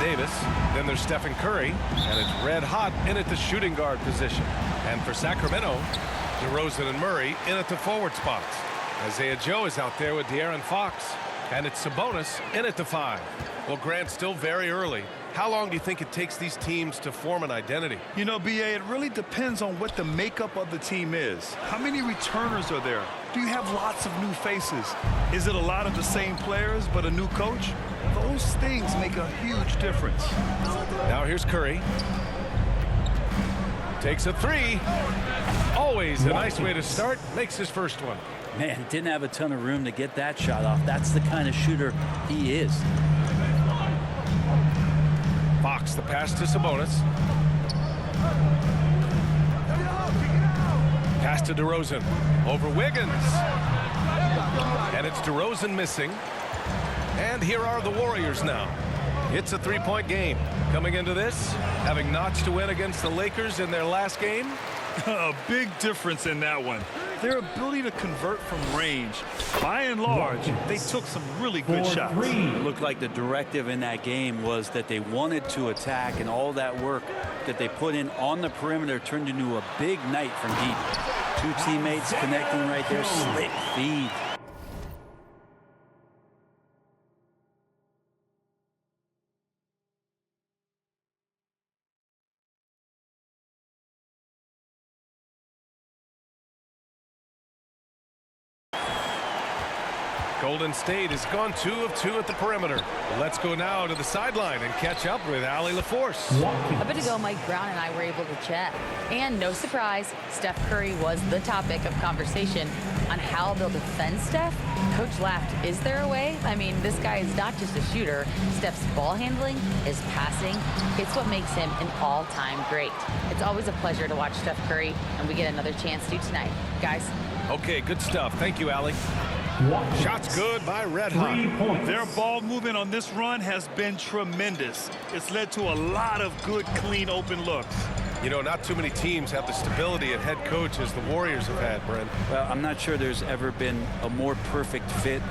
Davis. Then there's Stephen Curry, and it's red hot in at the shooting guard position. And for Sacramento, DeRozan and Murray in at the forward spots. Isaiah Joe is out there with De'Aaron Fox, and it's Sabonis in at the 5. Well, Grant, still very early. How long do you think it takes these teams to form an identity? You know, B.A., it really depends on what the makeup of the team is. How many returners are there? Do you have lots of new faces? Is it a lot of the same players but a new coach? Those things make a huge difference. Now here's Curry. Takes a 3. Always a nice way to start. Makes his first one. Man, didn't have a ton of room to get that shot off. That's the kind of shooter he is. Fox, the pass to Sabonis. Pass to DeRozan. Over Wiggins. And it's DeRozan missing. And here are the Warriors now. It's a 3-point game. Coming into this, having notched a win against the Lakers in their last game. A big difference in that one. Their ability to convert from range. By and large, they took some really good shots. It looked like the directive in that game was that they wanted to attack, and all that work that they put in on the perimeter turned into a big night from deep. Two teammates connecting right there. Slick feed. Golden State has gone 2 of 2 at the perimeter. Let's go now to the sideline and catch up with Allie LaForce. A bit ago, Mike Brown and I were able to chat. And no surprise, Steph Curry was the topic of conversation on how they'll defend Steph. Coach laughed. Is there a way? I mean, this guy is not just a shooter. Steph's ball handling, his passing, it's what makes him an all-time great. It's always a pleasure to watch Steph Curry, and we get another chance to tonight. Guys. Okay, good stuff. Thank you, Allie. Shots good by Red Hot. Their ball movement on this run has been tremendous. It's led to a lot of good, clean, open looks. You know, not too many teams have the stability at head coach as the Warriors have had, Brent. Well, I'm not sure there's ever been a more perfect fit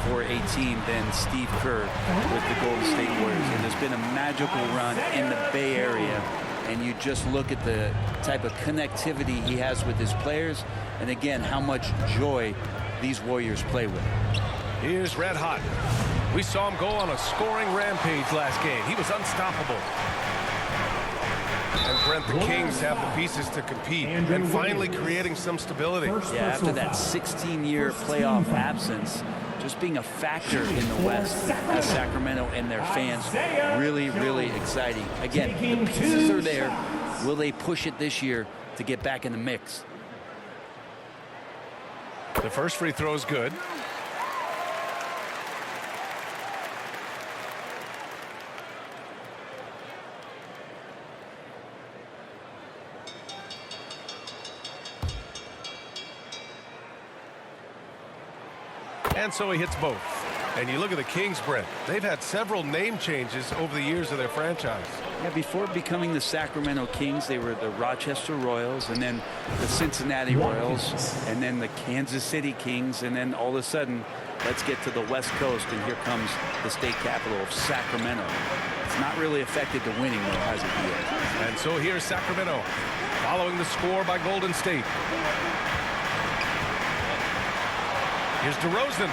for a team than Steve Kerr with the Golden State Warriors. And there's been a magical run in the Bay Area. And you just look at the type of connectivity he has with his players. And again, how much joy these Warriors play with. Here's Red Hot. We saw him go on a scoring rampage last game. He was unstoppable. And Brent, the Kings have the pieces to compete and finally creating some stability. Yeah, after that 16-year playoff absence, just being a factor in the West as Sacramento and their fans, really, really exciting. Again, the pieces are there. Will they push it this year to get back in the mix? The first free throw is good. And so he hits both. And you look at the Kings, Brent. They've had several name changes over the years of their franchise. Yeah, before becoming the Sacramento Kings, they were the Rochester Royals, and then the Cincinnati Royals, and then the Kansas City Kings, and then all of a sudden, let's get to the West Coast, and here comes the state capital of Sacramento. It's not really affected the winning, though, has it yet? And so here's Sacramento, following the score by Golden State. Here's DeRozan.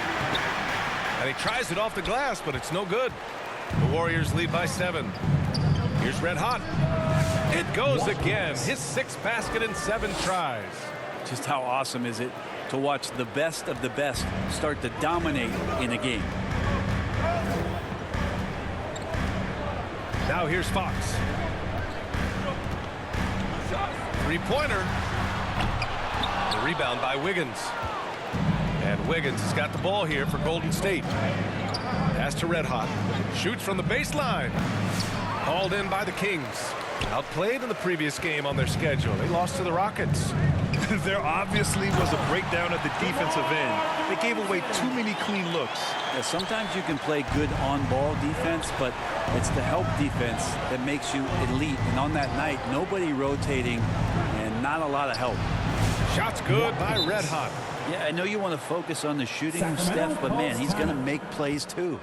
And he tries it off the glass, but it's no good. The Warriors lead by 7. Here's Red Hot. It goes again. His 6th basket in 7 tries. Just how awesome is it to watch the best of the best start to dominate in a game. Now here's Fox. 3-pointer. The rebound by Wiggins. And Wiggins has got the ball here for Golden State. Pass to Red Hot. Shoots from the baseline. Called in by the Kings. Outplayed in the previous game on their schedule. They lost to the Rockets. There obviously was a breakdown at the defensive end. They gave away too many clean looks. Yeah, sometimes you can play good on-ball defense, but it's the help defense that makes you elite. And on that night, nobody rotating and not a lot of help. Shots good by Red Hot. Yeah, I know you want to focus on the shooting, Steph, but man, he's going to make plays too.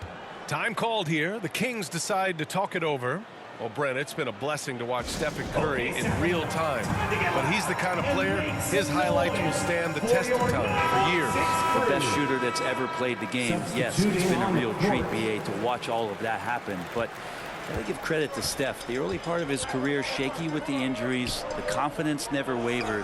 Time called here. The Kings decide to talk it over. Well, Brent, it's been a blessing to watch Stephen Curry in real time. But he's the kind of player, his highlights will stand the test of time for years. The best shooter that's ever played the game. Yes, it's been a real treat, BA, to watch all of that happen. But I give credit to Steph. The early part of his career, shaky with the injuries. The confidence never wavered.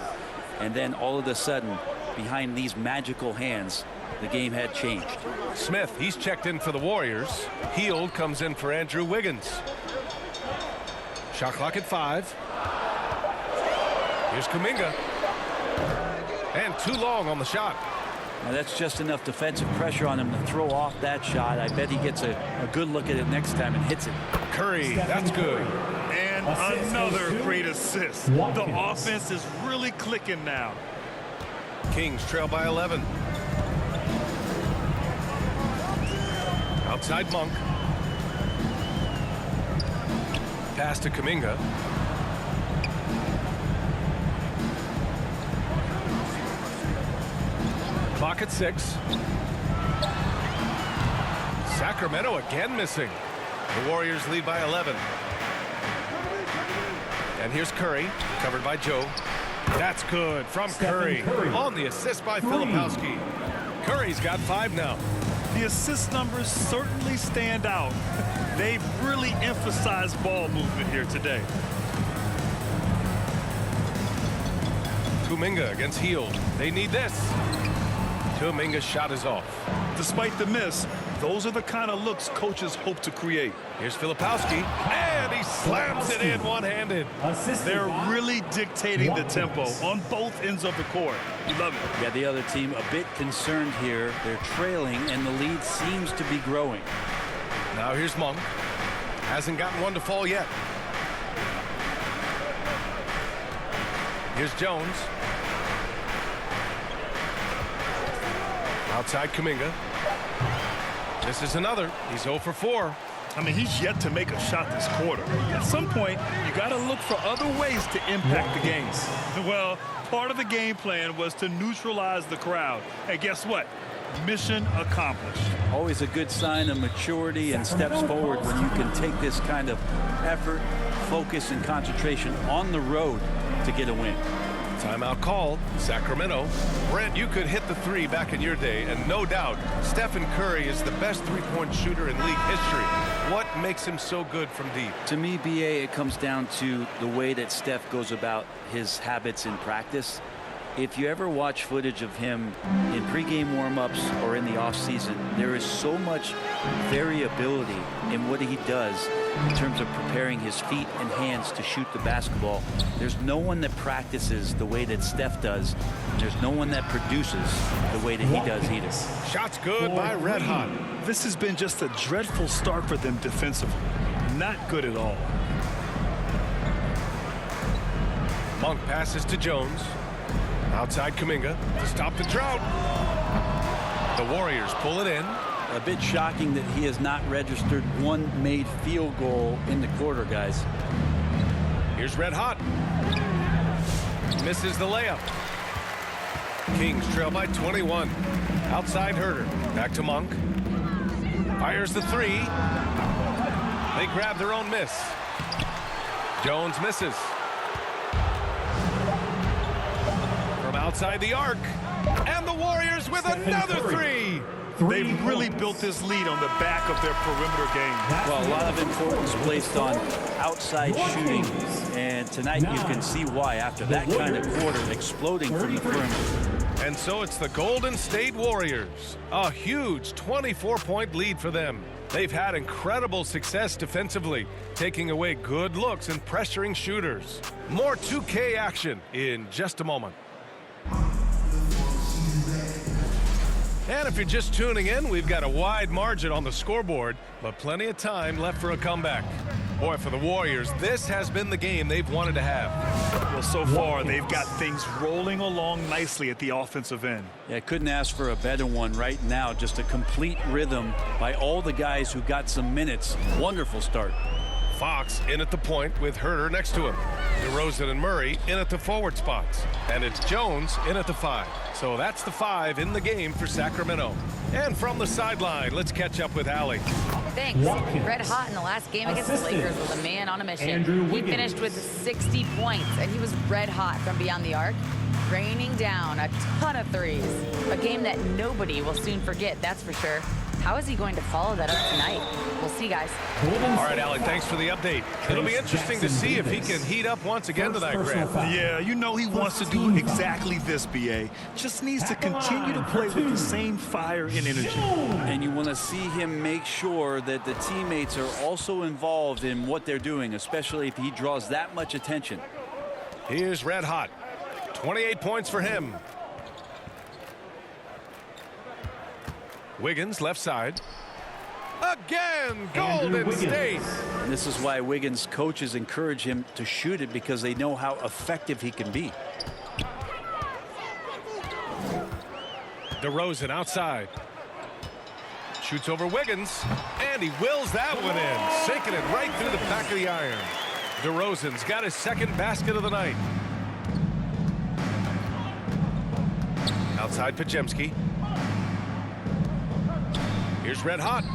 And then all of a sudden, behind these magical hands, the game had changed. Smith, he's checked in for the Warriors. Hield comes in for Andrew Wiggins. Shot clock at 5. Here's Kuminga. And too long on the shot. Now that's just enough defensive pressure on him to throw off that shot. I bet he gets a good look at it next time and hits it. Curry, that's good. And another great assist. The offense is really clicking now. Kings trail by 11. Outside Monk. Pass to Kuminga. Clock at 6. Sacramento again missing. The Warriors lead by 11. And here's Curry, covered by Joe. That's good from Curry. On the assist by Filipowski. Curry's got 5 now. The assist numbers certainly stand out. They've really emphasized ball movement here today. Kuminga against Hield. They need this. Kuminga's shot is off. Despite the miss, those are the kind of looks coaches hope to create. Here's Filipowski, and he slams it in one-handed. They're really dictating the tempo on both ends of the court. You love it. Yeah, the other team a bit concerned here. They're trailing, and the lead seems to be growing. Now here's Monk. Hasn't gotten one to fall yet. Here's Jones. Outside Kuminga. This is another. He's 0 for 4. I mean, he's yet to make a shot this quarter. At some point, you got to look for other ways to impact the game. Well, part of the game plan was to neutralize the crowd. And guess what? Mission accomplished. Always a good sign of maturity and steps forward when you can take this kind of effort, focus, and concentration on the road to get a win. Timeout called. Sacramento. Brent, you could hit the 3 back in your day, and no doubt, Stephen Curry is the best three-point shooter in league history. What makes him so good from deep? To me, BA, it comes down to the way that Steph goes about his habits in practice. If you ever watch footage of him in pregame warm-ups or in the offseason, there is so much variability in what he does in terms of preparing his feet and hands to shoot the basketball. There's no one that practices the way that Steph does. There's no one that produces the way that he does either. Shots good by Red Hot. This has been just a dreadful start for them defensively. Not good at all. Monk passes to Jones. Outside Kuminga to stop the drought. The Warriors pull it in. A bit shocking that he has not registered one made field goal in the quarter, guys. Here's Red Hot. Misses the layup. Kings trail by 21. Outside Herter. Back to Monk. Fires the 3. They grab their own miss. Jones misses. From outside the arc. And the Warriors with another 3. They've really built this lead on the back of their perimeter game. Well, a lot of importance placed on outside shooting, and tonight you can see why after that kind of quarter exploding from the perimeter. And so it's the Golden State Warriors. A huge 24-point lead for them. They've had incredible success defensively, taking away good looks and pressuring shooters. More 2K action in just a moment. And if you're just tuning in, we've got a wide margin on the scoreboard, but plenty of time left for a comeback. Boy, for the Warriors, this has been the game they've wanted to have. Well, so far, they've got things rolling along nicely at the offensive end. Yeah, I couldn't ask for a better one right now. Just a complete rhythm by all the guys who got some minutes. Wonderful start. Fox in at the point with Herter next to him. DeRozan and Murray in at the forward spots. And it's Jones in at the 5. So that's the 5 in the game for Sacramento. And from the sideline, let's catch up with Allie. thanks. Red hot in the last game against the Lakers was a man on a mission. He finished with 60 points, and he was red hot from beyond the arc, raining down a ton of threes. A game that nobody will soon forget, that's for sure. How is he going to follow that up tonight? We'll see, guys. All right, Alec, thanks for the update. It'll be interesting to see if he can heat up once again tonight, Grant. Yeah, you know he wants to do exactly this, B.A. Just needs to continue to play with the same fire and energy. And you want to see him make sure that the teammates are also involved in what they're doing, especially if he draws that much attention. He is red hot. 28 points for him. Wiggins, left side. Again, Golden State. And this is why Wiggins' coaches encourage him to shoot it, because they know how effective he can be. DeRozan outside. Shoots over Wiggins, and he wills that one in, sinking it right through the back of the iron. DeRozan's got his second basket of the night. Outside Podziemski. Here's red hot.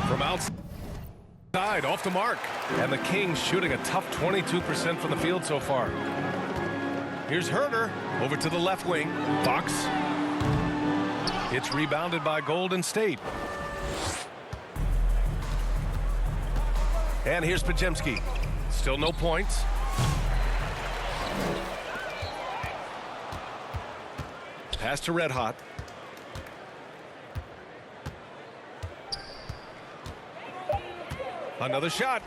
From outside, off the mark. And the Kings shooting a tough 22% from the field so far. Here's Herter over to the left wing. Fox. It's rebounded by Golden State. And here's Podziemski. Still no points. Pass to red hot. Another shot.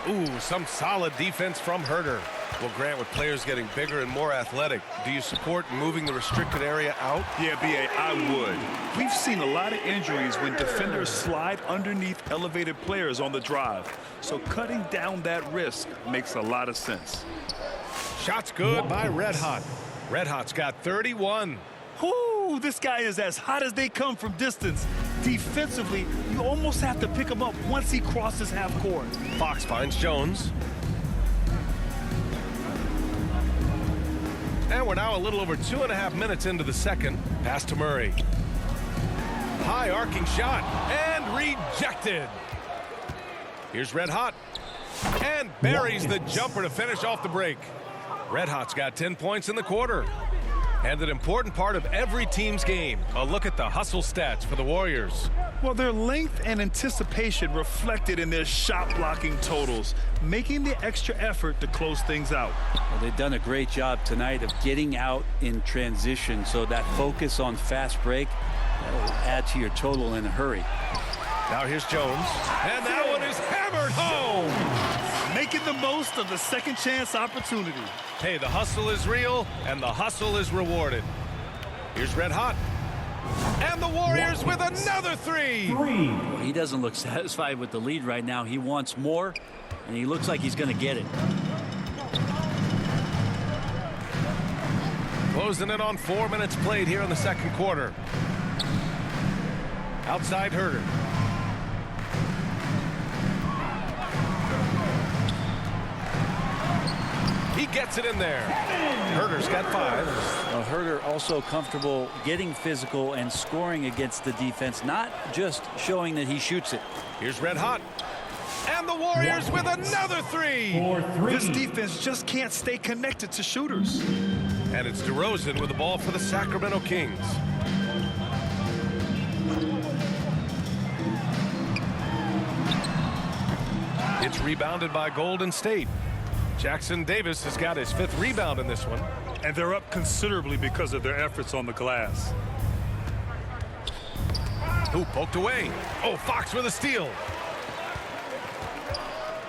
Ooh, some solid defense from Herter. Well, Grant, with players getting bigger and more athletic, do you support moving the restricted area out? Yeah, B.A., I would. We've seen a lot of injuries when defenders slide underneath elevated players on the drive. So cutting down that risk makes a lot of sense. Shots good by Red Hot. Red Hot's got 31. Whoo, this guy is as hot as they come from distance. Defensively, you almost have to pick him up once he crosses half court. Fox finds Jones. And we're now a little over 2.5 minutes into the second. Pass to Murray. High arcing shot and rejected. Here's Red Hot. And buries the jumper to finish off the break. Red Hot's got 10 points in the quarter. And an important part of every team's game. A look at the hustle stats for the Warriors. Well, their length and anticipation reflected in their shot blocking totals, making the extra effort to close things out. Well, they've done a great job tonight of getting out in transition, so that focus on fast break, that'll add to your total in a hurry. Now here's Jones. And that one is hammered home. Making the most of the second chance opportunity. Hey, the hustle is real, and the hustle is rewarded. Here's Red Hot. And the Warriors with another three. Well, he doesn't look satisfied with the lead right now. He wants more, and he looks like he's going to get it. Closing in on 4 minutes played here in the second quarter. Outside Herter. He gets it in there. Herter's got 5. Herter also comfortable getting physical and scoring against the defense, not just showing that he shoots it. Here's Red Hot. And the Warriors with another three. This defense just can't stay connected to shooters. And it's DeRozan with the ball for the Sacramento Kings. It's rebounded by Golden State. Jackson Davis has got his 5th rebound in this one. And they're up considerably because of their efforts on the glass. Who poked away? Oh, Fox with a steal.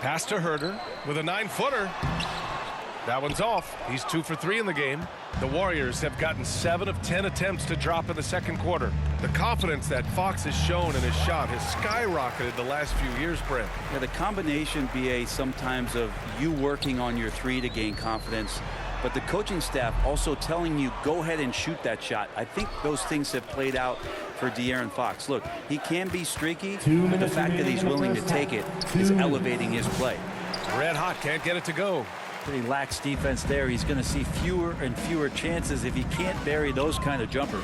Pass to Herter with a 9-footer. That one's off. He's 2 for 3 in the game. The Warriors have gotten 7 of 10 attempts to drop in the second quarter. The confidence that Fox has shown in his shot has skyrocketed the last few years, Brent. Yeah, the combination, BA, sometimes of you working on your three to gain confidence, but the coaching staff also telling you go ahead and shoot that shot. I think those things have played out for De'Aaron Fox. Look, he can be streaky, but the fact that he's willing to take it is elevating his play. Red Hot can't get it to go. Pretty lax defense there. He's going to see fewer and fewer chances if he can't bury those kind of jumpers.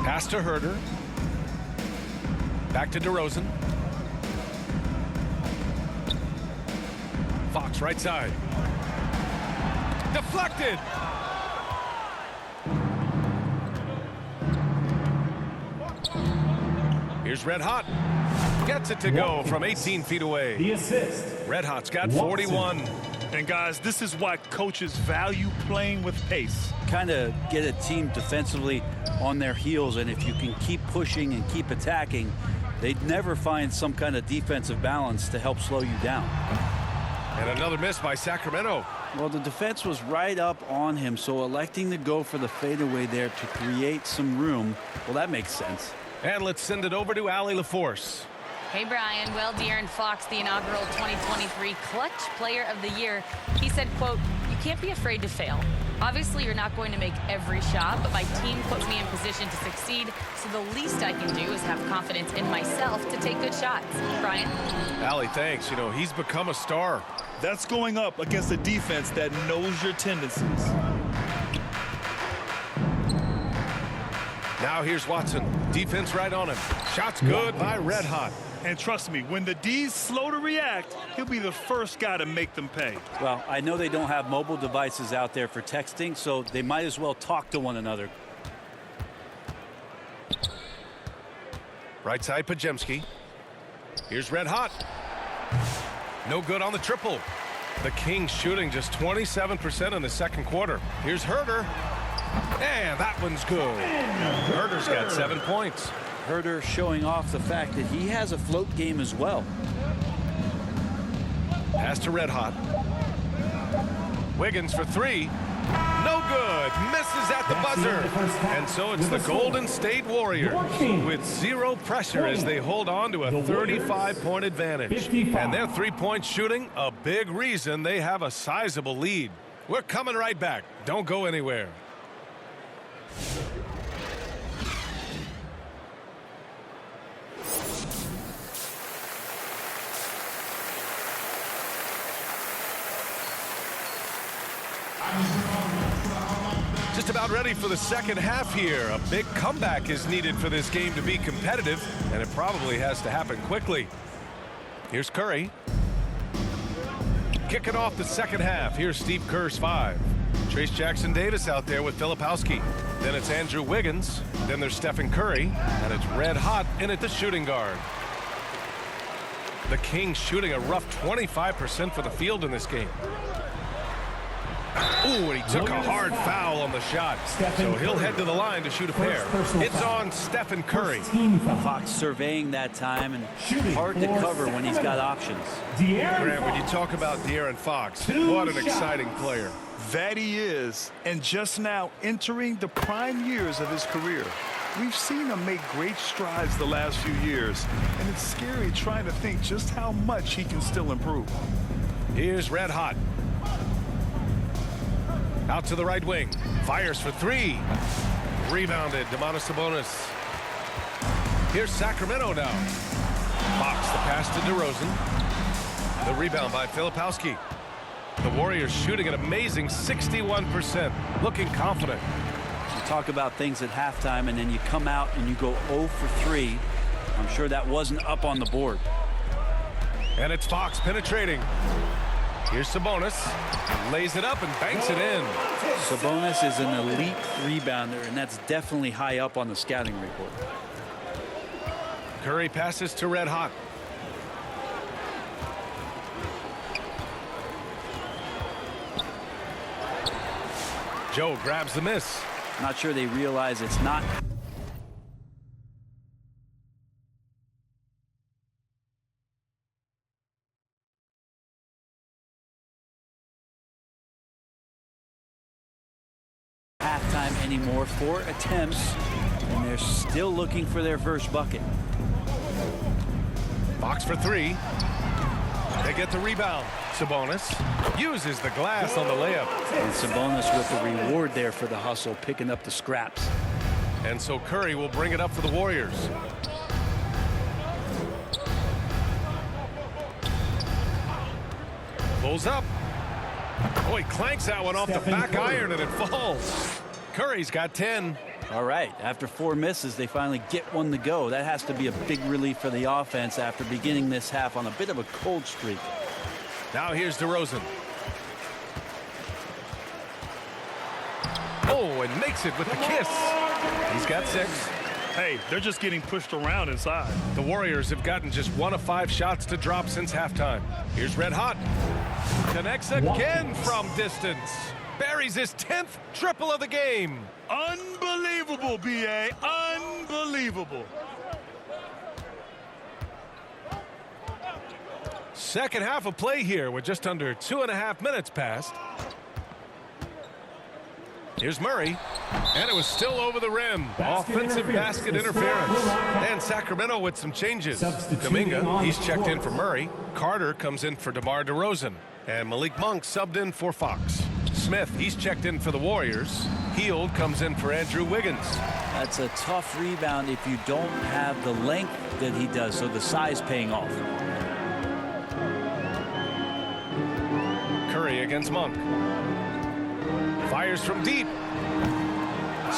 Pass to Herter. Back to DeRozan. Fox right side. Deflected. Here's Red Hot. Gets it to go from 18 feet away. The assist. Red Hot's got 41. And guys, this is why coaches value playing with pace. Kind of get a team defensively on their heels, and if you can keep pushing and keep attacking, they'd never find some kind of defensive balance to help slow you down. And another miss by Sacramento. Well, the defense was right up on him, so electing to go for the fadeaway there to create some room, well, that makes sense. And let's send it over to Allie LaForce. Hey, Brian. Well, De'Aaron Fox, the inaugural 2023 Clutch Player of the Year, he said, quote, "You can't be afraid to fail. Obviously, you're not going to make every shot, but my team puts me in position to succeed, so the least I can do is have confidence in myself to take good shots." Brian? Allie, thanks. You know, he's become a star. That's going up against a defense that knows your tendencies. Now here's Watson. Defense right on him. Shots good by Red Hot. And trust me, when the D's slow to react, he'll be the first guy to make them pay. Well, I know they don't have mobile devices out there for texting, so they might as well talk to one another. Right side, Podziemski. Here's Red Hot. No good on the triple. The Kings shooting just 27% in the second quarter. Here's Herter. And that one's good. Herter's got 7 points. Herter showing off the fact that he has a float game as well. Pass to Red Hot. Wiggins for three. No good. Misses at the buzzer. And so it's the Golden State Warriors with zero pressure as they hold on to a 35-point advantage. And their three-point shooting, a big reason they have a sizable lead. We're coming right back. Don't go anywhere. Just about ready for the second half here. A big comeback is needed for this game to be competitive, and it probably has to happen quickly. Here's Curry. Kicking off the second half. Here's Steve Kerr's 5. Trace Jackson-Davis out there with Filipowski. Then it's Andrew Wiggins. Then there's Stephen Curry. And it's Red Hot in at the shooting guard. The Kings shooting a rough 25% for the field in this game. Ooh, and he took a hard foul on the shot. So he'll head to the line to shoot a pair. It's on Stephen Curry. Fox surveying that time, and hard to cover when he's got options. Grant, when you talk about De'Aaron Fox, what an exciting player. That he is, and just now entering the prime years of his career. We've seen him make great strides the last few years, and it's scary trying to think just how much he can still improve. Here's Red Hot. Out to the right wing. Fires for three. Rebounded. Domantas Sabonis. Here's Sacramento now. Fox the pass to DeRozan. The rebound by Filipowski. The Warriors shooting an amazing 61%. Looking confident. You talk about things at halftime, and then you come out and you go 0 for 3. I'm sure that wasn't up on the board. And it's Fox penetrating. Here's Sabonis. Lays it up and banks it in. Sabonis is an elite rebounder, and that's definitely high up on the scouting report. Curry passes to Red Hot. Joe grabs the miss. Not sure they realize it's not. Halftime anymore. 4 attempts, and they're still looking for their first bucket. Fox for three. They get the rebound. Sabonis uses the glass on the layup. And Sabonis with the reward there for the hustle, picking up the scraps. And so Curry will bring it up for the Warriors. Pulls up. Oh, he clanks that one off the back iron and it falls. Curry's got 10. All right, after 4 misses, they finally get one to go. That has to be a big relief for the offense after beginning this half on a bit of a cold streak. Now here's DeRozan. Oh, and makes it with the kiss. He's got 6. Hey, they're just getting pushed around inside. The Warriors have gotten just 1 of 5 shots to drop since halftime. Here's Red Hot. Connects again from distance. Buries his 10th triple of the game. Unbelievable, B.A. Unbelievable. Second half of play here with just under 2.5 minutes passed. Here's Murray, and it was still over the rim. Offensive basket interference. And Sacramento with some changes. Kuminga, he's checked in for Murray. Carter comes in for DeMar DeRozan. And Malik Monk subbed in for Fox. Smith, he's checked in for the Warriors. Hield comes in for Andrew Wiggins. That's a tough rebound if you don't have the length that he does, so the size paying off. Curry against Monk. Fires from deep.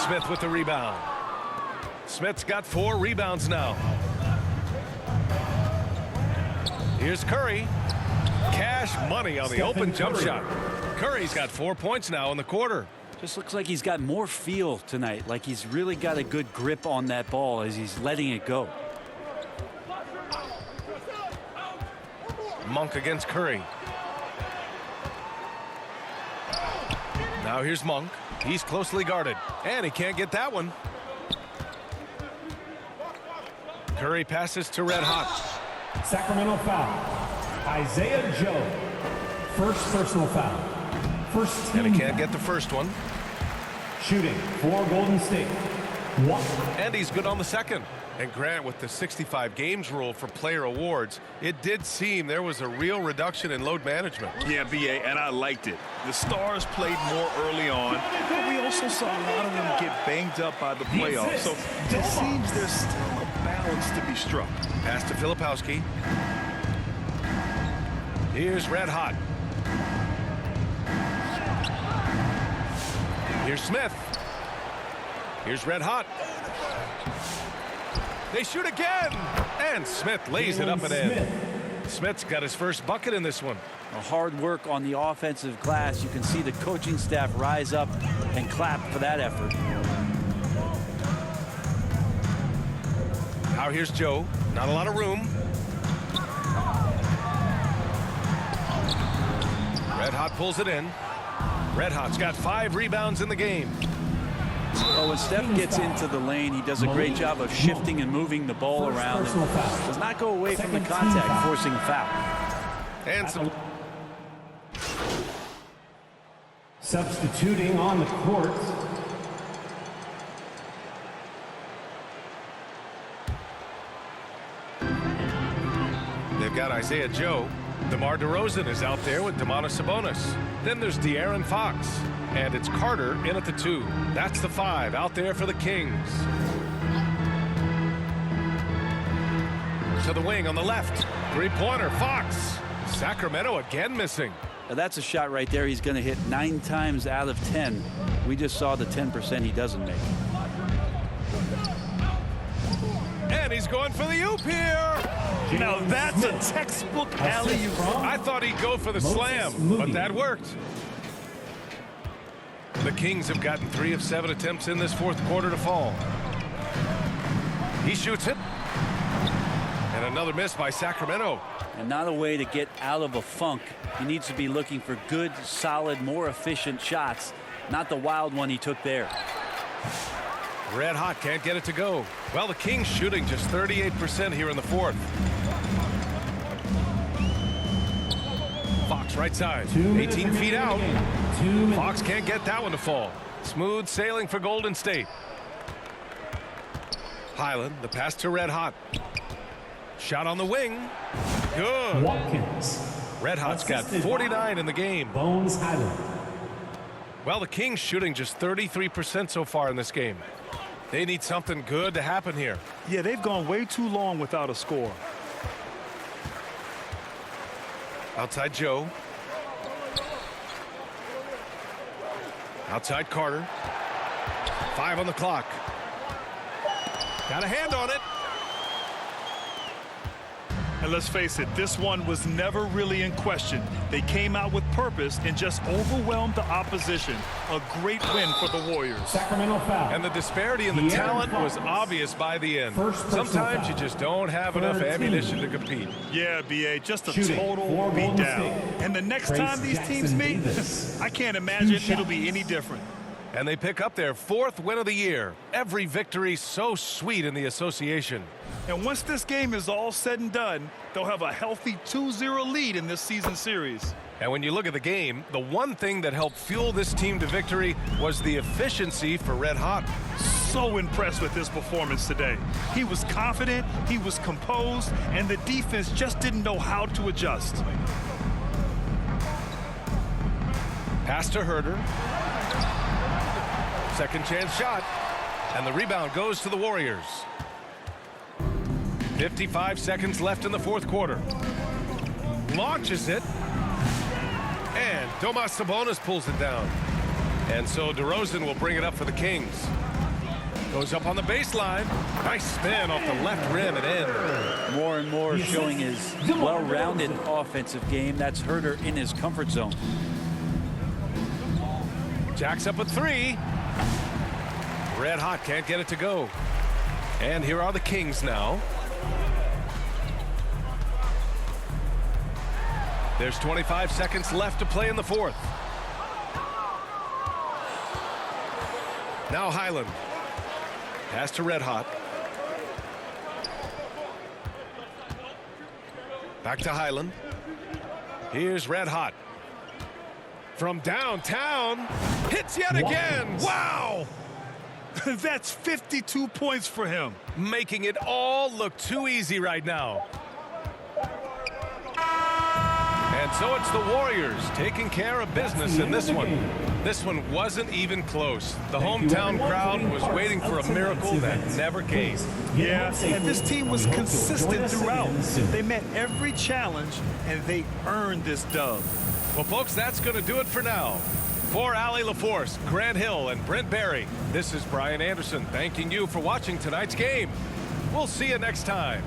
Smith with the rebound. Smith's got 4 rebounds now. Here's Curry. Cash money on the open jump shot. Curry's got 4 points now in the quarter. Just looks like he's got more feel tonight, like he's really got a good grip on that ball as he's letting it go. Monk against Curry. Now here's Monk. He's closely guarded, and he can't get that one. Curry passes to Red Hot. Sacramento foul. Isaiah Joe. First personal foul. First team. And he can't get the first one. Shooting for Golden State. 1. And he's good on the second. And Grant, with the 65 games rule for player awards, it did seem there was a real reduction in load management. Yeah, B.A., and I liked it. The Stars played more early on, but we also saw a lot of them get banged up by the playoffs. So it seems there's still a balance to be struck. Pass to Filipowski. Here's Red Hot. Here's Smith. Here's Red Hot. They shoot again, and Smith lays it up and in. Smith's got his first bucket in this one. Hard work on the offensive glass. You can see the coaching staff rise up and clap for that effort. Now here's Joe. Not a lot of room. Red Hot pulls it in. Red Hot's got 5 rebounds in the game. Well, when Steph gets into the lane, he does a great job of shifting and moving the ball around. And does not go away from the contact, forcing a foul. And some. Substituting on the court. They've got Isaiah Joe. DeMar DeRozan is out there with Domantas Sabonis. Then there's De'Aaron Fox. And it's Carter in at the 2. That's the 5 out there for the Kings. To the wing on the left. 3-pointer, Fox. Sacramento again missing. Now that's a shot right there he's going to hit 9 times out of 10. We just saw the 10% he doesn't make. And he's going for the oop here. Now that's a textbook alley-oop. I thought he'd go for the slam, but that worked. The Kings have gotten 3 of 7 attempts in this 4th quarter to fall. He shoots it. And another miss by Sacramento. And not a way to get out of a funk. He needs to be looking for good, solid, more efficient shots, not the wild one he took there. Red Hot can't get it to go. Well, the Kings shooting just 38% here in the 4th. Fox right side, 18 feet out. Fox can't get that one to fall. Smooth sailing for Golden State. Highland, the pass to Red Hot. Shot on the wing. Good. Watkins. Red Hot's got 49 in the game. Bones Highland. Well, the Kings shooting just 33% so far in this game. They need something good to happen here. Yeah, they've gone way too long without a score. Outside Joe. Outside Carter. 5 on the clock. Got a hand on it. And let's face it, this one was never really in question. They came out with purpose and just overwhelmed the opposition. A great win for the Warriors. Sacramento foul. And the disparity in the talent was obvious by the end. Sometimes you just don't have enough ammunition to compete. Yeah, B.A., just a Shooting total for Golden beatdown. State. And the next Trace time these teams Jackson meet, Davis. I can't imagine Two it'll be shots. any different. And they pick up their 4th win of the year. Every victory so sweet in the association. And once this game is all said and done, they'll have a healthy 2-0 lead in this season series. And when you look at the game, the one thing that helped fuel this team to victory was the efficiency for Red Hot. So impressed with his performance today. He was confident, he was composed, and the defense just didn't know how to adjust. Pass to Herder. Second chance shot. And the rebound goes to the Warriors. 55 seconds left in the 4th quarter. Launches it. And Domas Sabonis pulls it down. And so DeRozan will bring it up for the Kings. Goes up on the baseline. Nice spin off the left rim and in. More and more showing his well-rounded offensive game. That's Herder in his comfort zone. Jacks up a 3. Red Hot can't get it to go. And here are the Kings now. There's 25 seconds left to play in the 4th. Now Highland. Pass to Red Hot. Back to Highland. Here's Red Hot. From downtown. Hits yet again. Wow! That's 52 points for him. Making it all look too easy right now. And so it's the Warriors taking care of business in this one. This one wasn't even close. The hometown crowd was waiting for a miracle that never came. Yeah, and this team was consistent throughout. They met every challenge, and they earned this dub. Well, folks, that's going to do it for now. For Allie LaForce, Grant Hill, and Brent Barry, this is Brian Anderson thanking you for watching tonight's game. We'll see you next time.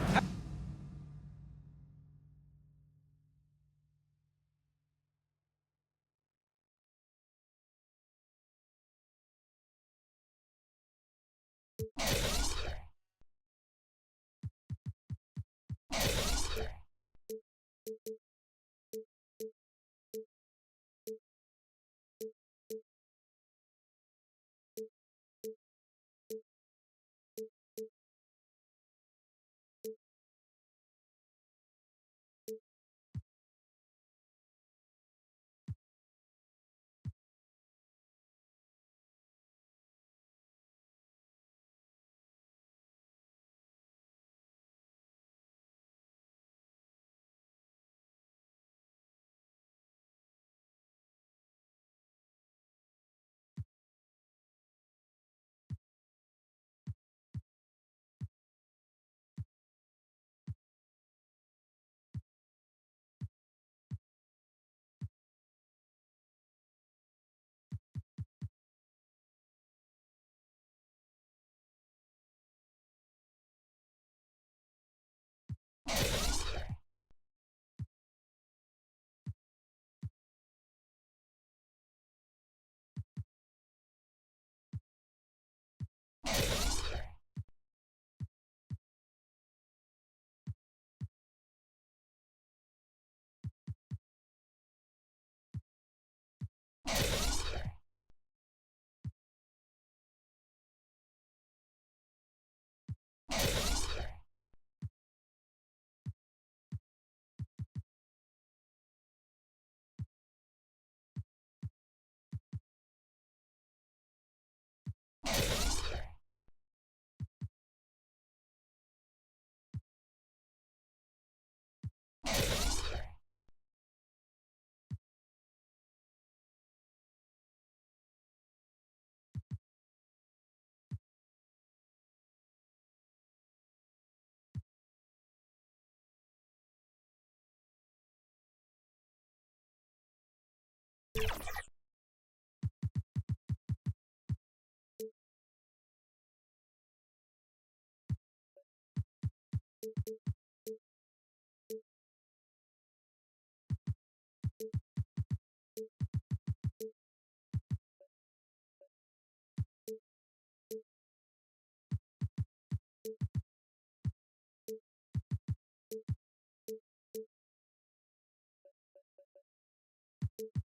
You